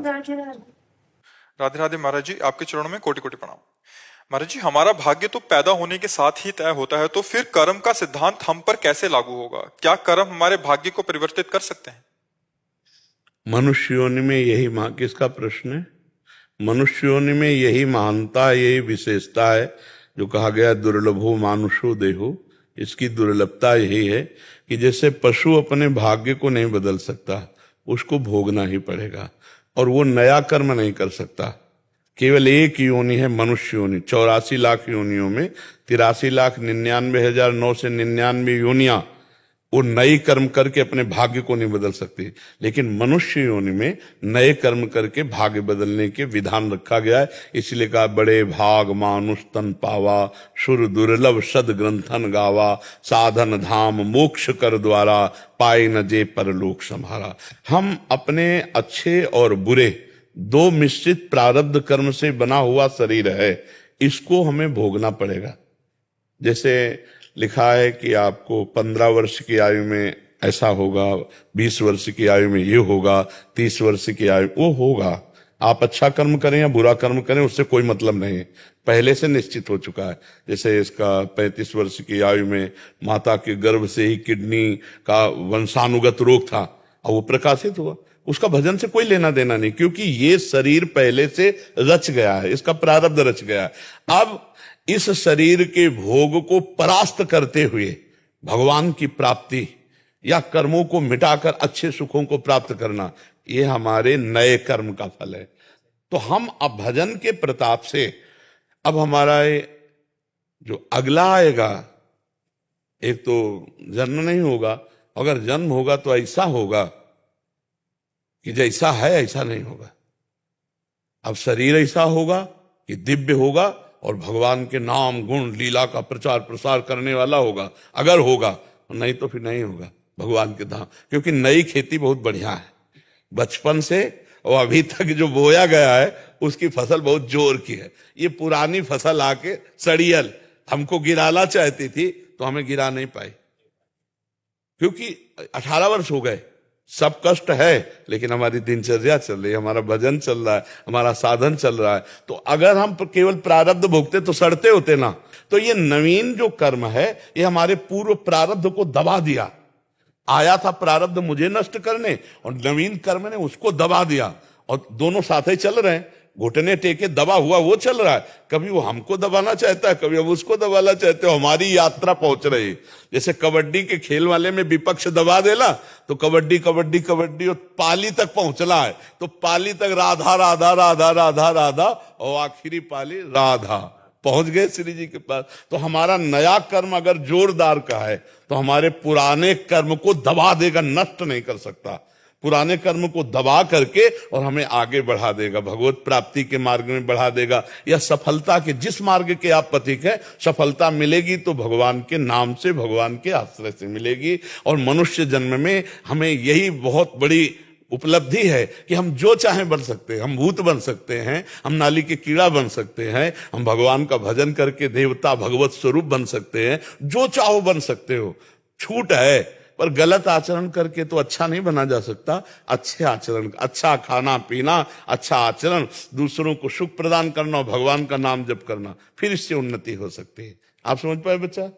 राधे राधे महाराज जी, आपके चरणों में कोटि कोटि प्रणाम। महाराज जी, हमारा भाग्य तो पैदा होने के साथ ही तय होता है, तो फिर कर्म का सिद्धांत हम पर कैसे लागू होगा? क्या कर्म हमारे भाग्य को परिवर्तित कर सकते हैं? मनुष्य योनि में यही किसका प्रश्न है? मनुष्य योनि में यही महानता, यही विशेषता है जो कहा गया दुर्लभो मानुषो देहो। इसकी दुर्लभता यही है कि जैसे पशु अपने भाग्य को नहीं बदल सकता, उसको भोगना ही पड़ेगा और वो नया कर्म नहीं कर सकता। केवल एक योनि है मनुष्य योनि। 84 लाख योनियों में 83,99,999 योनियां वो नई कर्म करके अपने भाग्य को नहीं बदल सकती, लेकिन मनुष्य योनि में नए कर्म करके भाग्य बदलने के विधान रखा गया है। इसलिए कहा बड़े भाग मानुष तन पावा, सुर दुर्लभ सद ग्रंथन गावा, साधन धाम मोक्ष कर द्वारा, पाए न जे परलोक संभारा। हम अपने अच्छे और बुरे दो मिश्रित प्रारब्ध कर्म से बना हुआ शरीर है, इसको हमें भोगना पड़ेगा। जैसे लिखा है कि आपको 15 वर्ष की आयु में ऐसा होगा, 20 वर्ष की आयु में ये होगा, 30 वर्ष की आयु वो होगा। आप अच्छा कर्म करें या बुरा कर्म करें उससे कोई मतलब नहीं है, पहले से निश्चित हो चुका है। जैसे इसका 35 वर्ष की आयु में माता के गर्भ से ही किडनी का वंशानुगत रोग था और वो प्रकाशित हुआ, उसका भजन से कोई लेना देना नहीं, क्योंकि ये शरीर पहले से रच गया है, इसका प्रारब्ध रच गया है। अब इस शरीर के भोग को परास्त करते हुए भगवान की प्राप्ति या कर्मों को मिटाकर अच्छे सुखों को प्राप्त करना, ये हमारे नए कर्म का फल है। तो हम अब भजन के प्रताप से अब हमारा जो अगला आएगा, एक तो जन्म नहीं होगा, अगर जन्म होगा तो ऐसा होगा कि जैसा है ऐसा नहीं होगा। अब शरीर ऐसा होगा कि दिव्य होगा और भगवान के नाम गुण लीला का प्रचार प्रसार करने वाला होगा, अगर होगा, नहीं तो फिर नहीं होगा भगवान के धाम। क्योंकि नई खेती बहुत बढ़िया है, बचपन से और अभी तक जो बोया गया है उसकी फसल बहुत जोर की है। ये पुरानी फसल आके सड़ियल हमको गिराना चाहती थी तो हमें गिरा नहीं पाई, क्योंकि 18 वर्ष हो गए, सब कष्ट है, लेकिन हमारी दिनचर्या चल रही है, हमारा भजन चल रहा है, हमारा साधन चल रहा है। तो अगर हम केवल प्रारब्ध भोगते तो सड़ते होते ना। तो ये नवीन जो कर्म है ये हमारे पूर्व प्रारब्ध को दबा दिया। आया था प्रारब्ध मुझे नष्ट करने और नवीन कर्म ने उसको दबा दिया, और दोनों साथ ही चल रहे हैं, घुटने टेके दबा हुआ वो चल रहा है। कभी वो हमको दबाना चाहता है, कभी हम उसको दबाना चाहते हो, हमारी यात्रा पहुंच रही है। जैसे कबड्डी के खेल वाले में विपक्ष दबा देला तो कबड्डी कबड्डी कबड्डी और पाली तक पहुंचना है, तो पाली तक राधा राधा राधा राधा राधा और आखिरी पाली राधा, पहुंच गए श्री जी के पास। तो हमारा नया कर्म अगर जोरदार का है तो हमारे पुराने कर्म को दबा देगा, नष्ट नहीं कर सकता। पुराने कर्म को दबा करके और हमें आगे बढ़ा देगा, भगवत प्राप्ति के मार्ग में बढ़ा देगा, या सफलता के जिस मार्ग के आप पथिक हैं, सफलता मिलेगी तो भगवान के नाम से, भगवान के आश्रय से मिलेगी। और मनुष्य जन्म में हमें यही बहुत बड़ी उपलब्धि है कि हम जो चाहें बन सकते हैं। हम भूत बन सकते हैं, हम नाली के कीड़ा बन सकते हैं, हम भगवान का भजन करके देवता भगवत स्वरूप बन सकते हैं, जो चाहो बन सकते हो, छूट है। पर गलत आचरण करके तो अच्छा नहीं बना जा सकता। अच्छे आचरण, अच्छा खाना पीना, अच्छा आचरण, दूसरों को सुख प्रदान करना और भगवान का नाम जप करना, फिर इससे उन्नति हो सकती है। आप समझ पाए बच्चा?